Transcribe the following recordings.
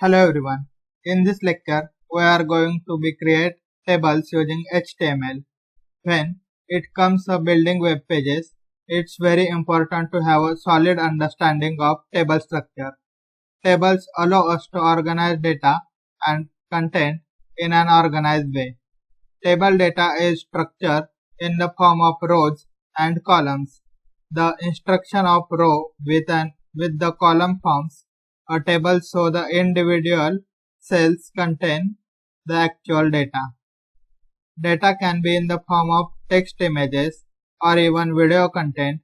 Hello everyone. In this lecture, we are going to be create tables using HTML. When it comes to building web pages, it's very important to have a solid understanding of table structure. Tables allow us to organize data and content in an organized way. Table data is structured in the form of rows and columns. The instruction of row with the column forms a table so the individual cells contain the actual data. Data can be in the form of text images or even video content.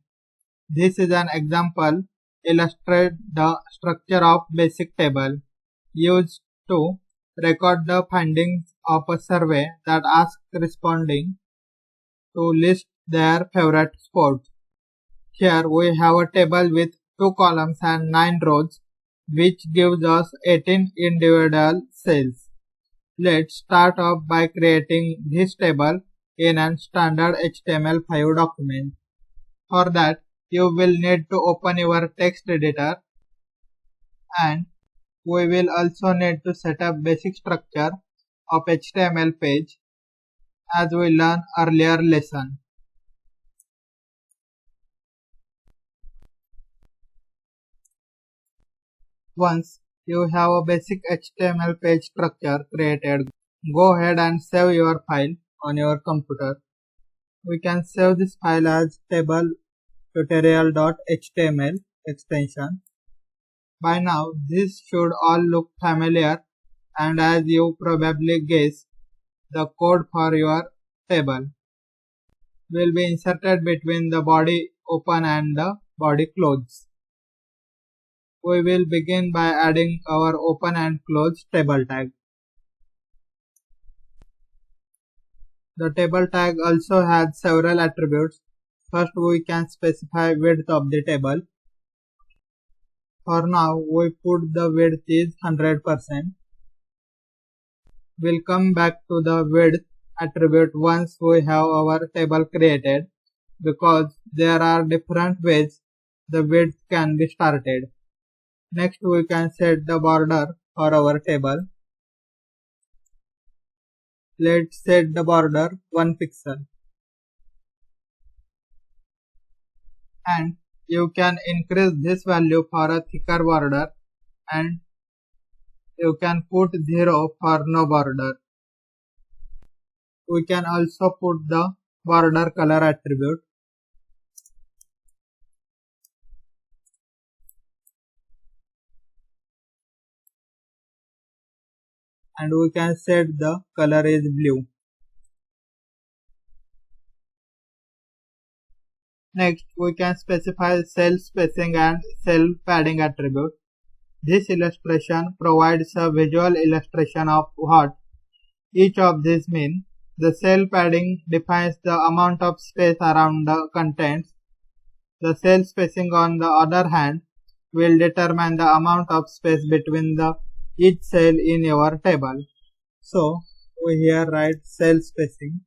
This is an example illustrate the structure of basic table used to record the findings of a survey that asks responding to list their favorite sports. Here we have a table with 2 columns and 9 rows, which gives us 18 individual cells. Let's start off by creating this table in a standard HTML5 document. For that, you will need to open your text editor, and we will also need to set up basic structure of HTML page as we learned earlier lesson. Once you have a basic HTML page structure created, go ahead and save your file on your computer. We can save this file as table tutorial.html extension. By now this should all look familiar, and as you probably guessed, the code for your table will be inserted between the body open and the body close. We will begin by adding our open and close table tag. The table tag also has several attributes. First, we can specify width of the table. For now, we put the width is 100%. We'll come back to the width attribute once we have our table created, because there are different ways the width can be started. Next, we can set the border for our table. Let's set the border 1 pixel. And you can increase this value for a thicker border, and you can put 0 for no border. We can also put the border color attribute. And we can set the color is blue. Next, we can specify cell spacing and cell padding attribute. This illustration provides a visual illustration of what each of these mean. The cell padding defines the amount of space around the contents. The cell spacing, on the other hand, will determine the amount of space between each cell in your table. So, we here write cell spacing.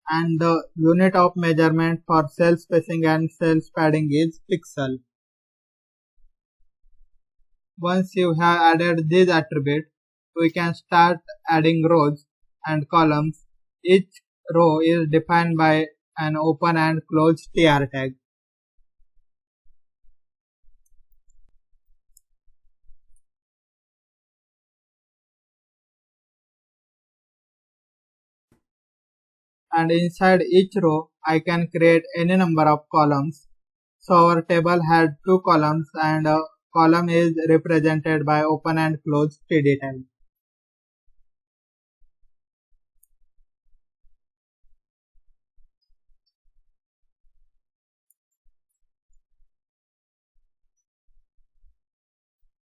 And the unit of measurement for cell spacing and cell padding is pixel. Once you have added these attributes, we can start adding rows and columns. Each row is defined by an open and close tr tag. And inside each row, I can create any number of columns. So our table had 2 columns, and a column is represented by open and close td tag.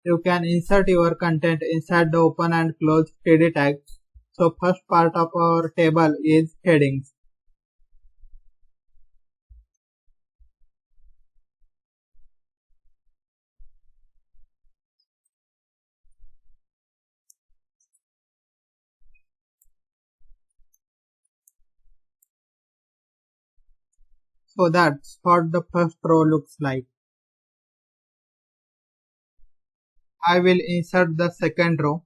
You can insert your content inside the open and close td tag. So first part of our table is headings. So that's what the first row looks like. I will insert the second row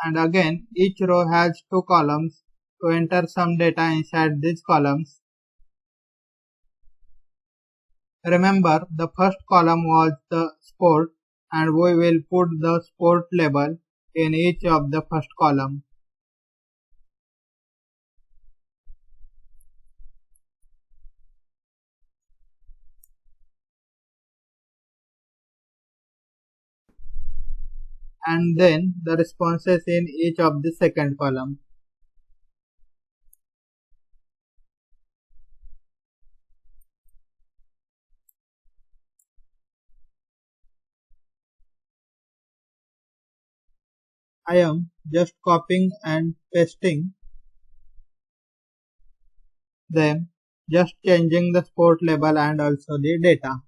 and again each row has two columns. To enter some data inside these columns, remember the first column was the sport and we will put the sport label in each of the first column. And then the responses in each of the second column. I am just copying and pasting them, just changing the sport label and also the data.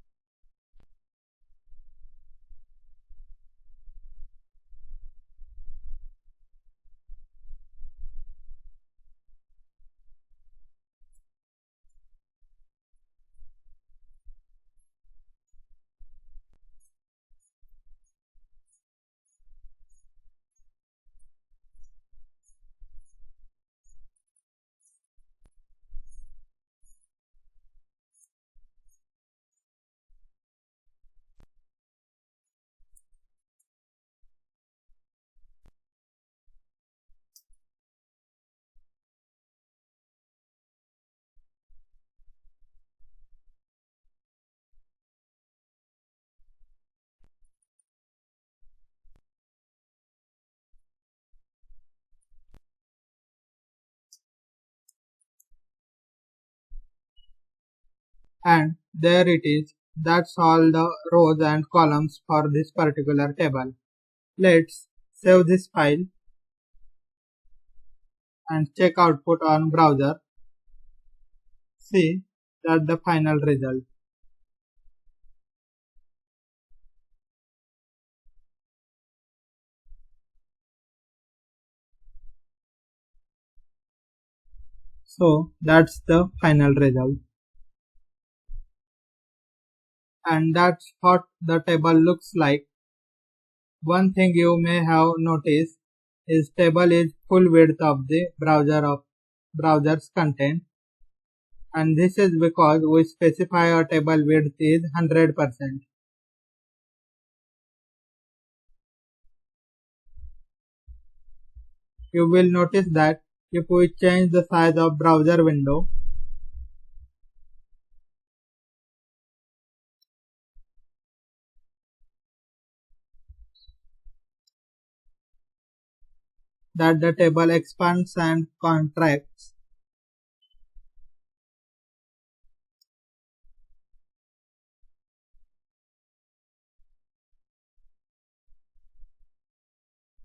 And there it is. That's all the rows and columns for this particular table. Let's save this file and check output on browser. See that the final result. So that's the final result. And that's what the table looks like. One thing you may have noticed is table is full width of the browser's content, and this is because we specify our table width is 100%. You will notice that if we change the size of browser window, that the table expands and contracts.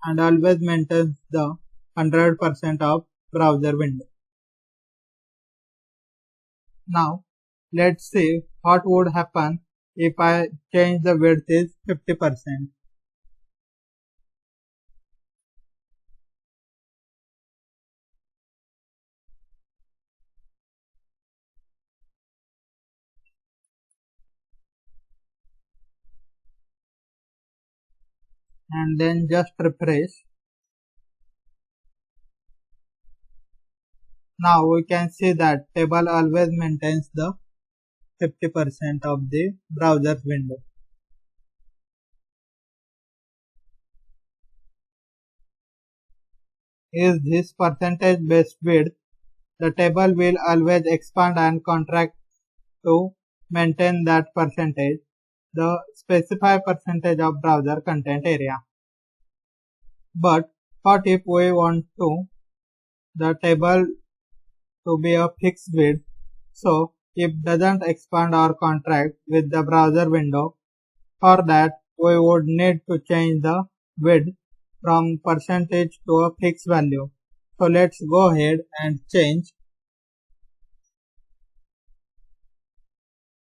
And always maintains the 100% of browser window. Now let's see what would happen if I change the width is 50%. And then just refresh. Now we can see that table always maintains the 50% of the browser window. Is this percentage based width? The table will always expand and contract to maintain that percentage, the specified percentage of browser content area. But what if we want the table to be a fixed width? So it doesn't expand or contract with the browser window. For that we would need to change the width from percentage to a fixed value. So let's go ahead and change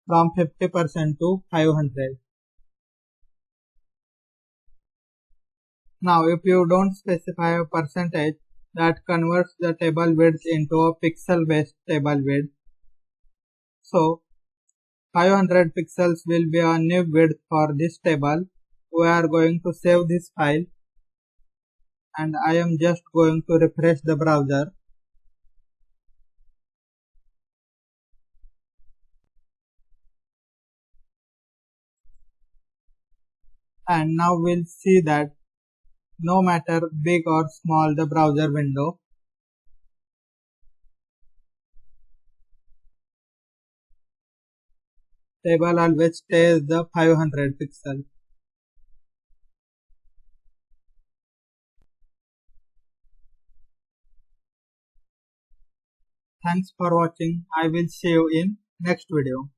from 50% to 500. Now if you don't specify a percentage, that converts the table width into a pixel based table width. So 500 pixels will be a new width for this table. We are going to save this file and I am just going to refresh the browser. And now we'll see that no matter big or small the browser window, table always stays the 500 pixel. Thanks for watching. I will see you in next video.